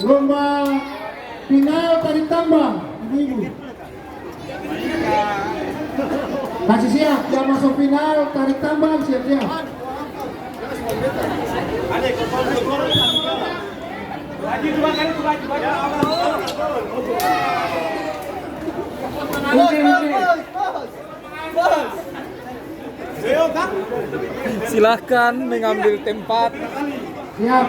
lomba final tarik tambang, ibu-ibu. Masih siap, yang masuk final tarik tambang siap-siap. Silahkan mengambil tempat. Siap.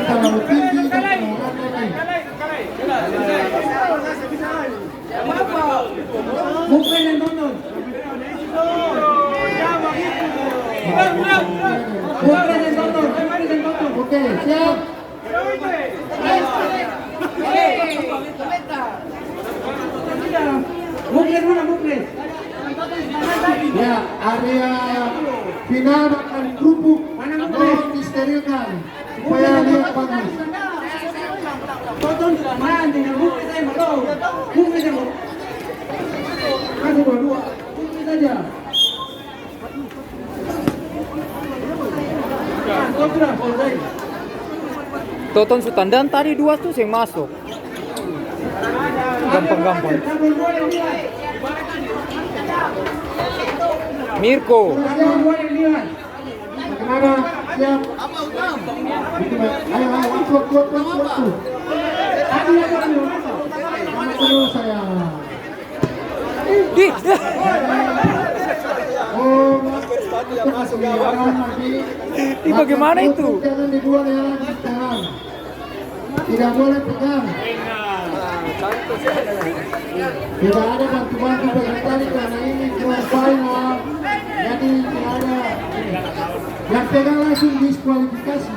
Terlalu tinggi dan terlalu rendah. Mungkin yang nonton. Oke, siap. Mungkin mana mungkin? Ya, area final akan kerupuk mohon disterilkan supaya lihat bagus. Tonton mana dengan mungkin saya mau. Mungkin saya mau. Kasih dua, mungkin saja. Toton Sutandan tadi 2 tuh yang masuk. Gampang-gampang. Mirko. Bagaimana? Siap. Ayo, waktu. Terus saya. Ini bagaimana itu? Jangan dibuang ya, jangan. Tidak boleh pegang. Tidak ada bantu-bantu pegang tali karena ini cuma final. Jadi tidak ada. Yang pegang langsung diskualifikasi.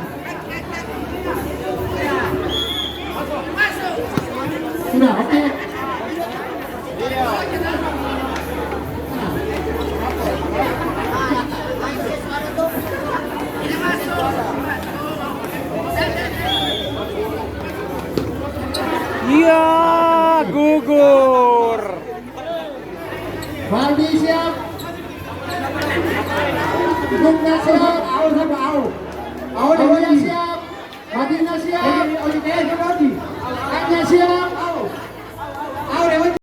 Sudah, oke. Iya, gugur. Baldi siap. Gugna siap. Awalnya siap. Badina siap. Hanya siap.